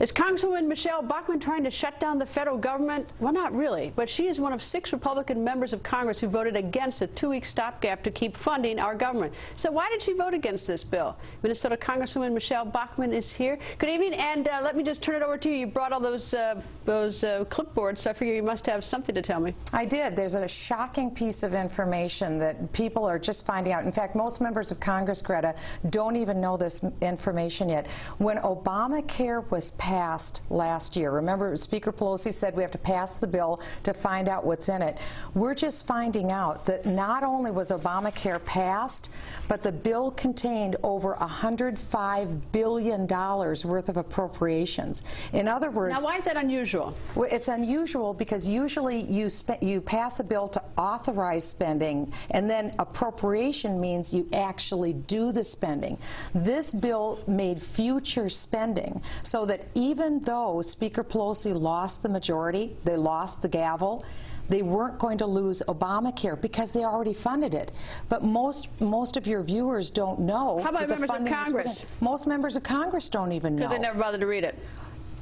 Is Congresswoman Michelle Bachman trying to shut down the federal government? Well, not really, but she is one of 6 Republican members of Congress who voted against a 2-week stopgap to keep funding our government. So why did she vote against this bill? Minnesota Congresswoman Michelle Bachman is here. Good evening, and let me just turn it over to you. You brought all those clipboards, so I figure you must have something to tell me. I did. There's a shocking piece of information that people are just finding out. In fact, most members of Congress, Greta, don't even know this information yet. When Obamacare was passed last year, remember Speaker Pelosi said we have to pass the bill to find out what's in it. We're just finding out that not only was Obamacare passed, but the bill contained over $105 billion worth of appropriations. In other words... Now, why is that unusual? Well, it's unusual because usually you pass a bill to authorize spending, and then appropriation means you actually do the spending. This bill made future spending so that even though Speaker Pelosi lost the majority, they lost the gavel, they weren't going to lose Obamacare because they already funded it. But most of your viewers don't know. How about members of Congress? Most members of Congress don't even know. Because they never bothered to read it.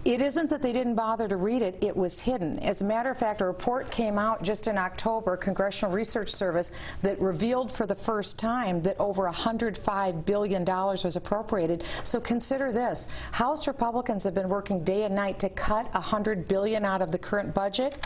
It isn't that they didn't bother to read it, it was hidden. As a matter of fact, a report came out just in October, Congressional Research Service, that revealed for the first time that over $105 billion was appropriated. So consider this. House Republicans have been working day and night to cut $100 billion out of the current budget.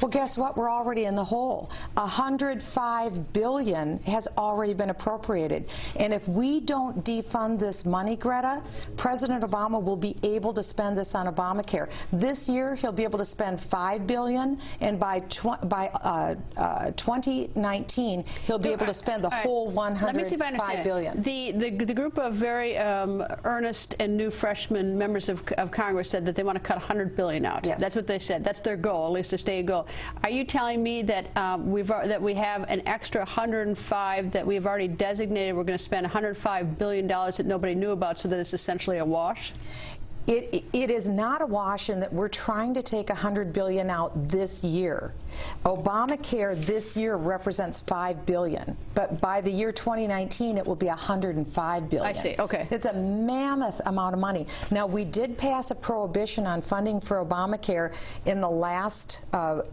Well, guess what? We're already in the hole. $105 billion has already been appropriated. And if we don't defund this money, Greta, President Obama will be able to spend this on Obamacare. This year, he'll be able to spend $5 billion, and by 2019, he'll be able to spend the whole $105 billion. The group of very earnest and new freshman members of Congress said that they want to cut $100 billion out. Yes. That's what they said. That's their goal, at least a stated goal. Are you telling me that we have an extra 105 that we've already designated? We're going to spend $105 billion that nobody knew about, so that it's essentially a wash? It is not a wash in that we're trying to take $100 billion out this year. Obamacare this year represents $5 billion, but by the year 2019 it will be $105 billion. I see. Okay. It's a mammoth amount of money. Now, we did pass a prohibition on funding for Obamacare in the last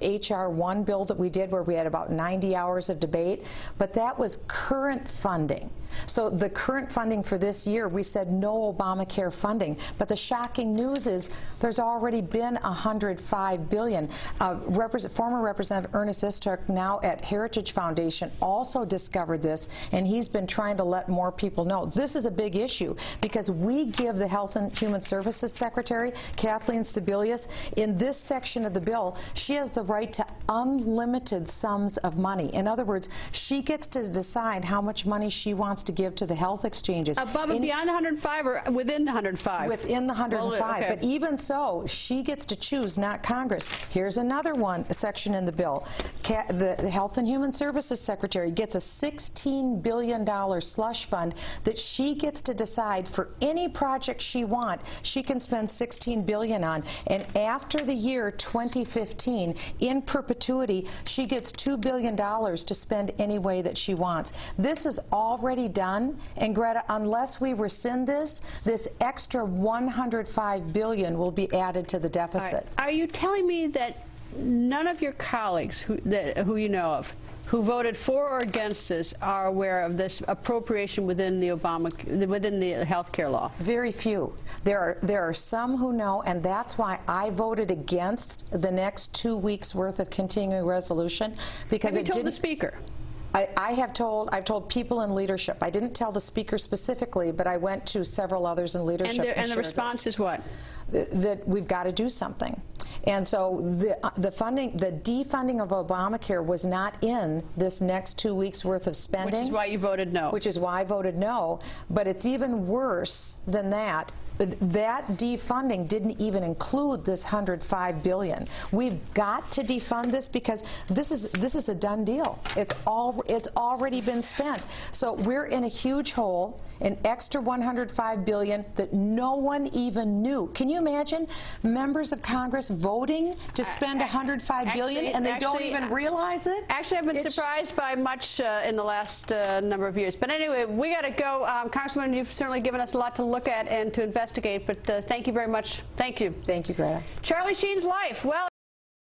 H.R. 1 bill that we did, where we had about 90 hours of debate, but that was current funding. So the current funding for this year, we said no Obamacare funding. But the shocking news is there's already been $105 billion. Former Representative Ernest Istok, now at Heritage Foundation, also discovered this, and he's been trying to let more people know. This is a big issue because we give the Health and Human Services Secretary, Kathleen Sebelius, in this section of the bill, she has the right to unlimited sums of money. In other words, she gets to decide how much money she wants to give to the health exchanges. Above and beyond the 105 or within the 105? Within the 105. Well, okay. But even so, she gets to choose, not Congress. Here's another section in the bill. The Health and Human Services Secretary gets a $16 billion slush fund that she gets to decide for any project she wants. She can spend $16 billion on. And after the year 2015, in perpetuity, she gets $2 billion to spend any way that she wants. This is already done, and Greta, unless we rescind this extra $105 billion will be added to the deficit. Right. Are you telling me that none of your colleagues who you know of who voted for or against this are aware of this appropriation within the health care law? Very few. There are some who know, and that's why I voted against the next 2 weeks worth of continuing resolution, because Have you told the Speaker? I've told people in leadership. I didn't tell the Speaker specifically, but I went to several others in leadership. And the response is what? That we've got to do something. And so the defunding of Obamacare was not in this next 2 weeks worth of spending. Which is why you voted no. Which is why I voted no. But it's even worse than that. That defunding didn't even include this $105 billion. We've got to defund this because this is a done deal. It's already been spent. So we're in a huge hole, an extra $105 billion that no one even knew. Can you imagine members of Congress voting to spend $105 billion and they don't even realize it? Actually, I've been surprised by much in the last number of years. But anyway, we got to go. Congressman, you've certainly given us a lot to look at and to invest investigate. But thank you very much. Thank you. Thank you, Greta. Charlie Sheen's life. Well.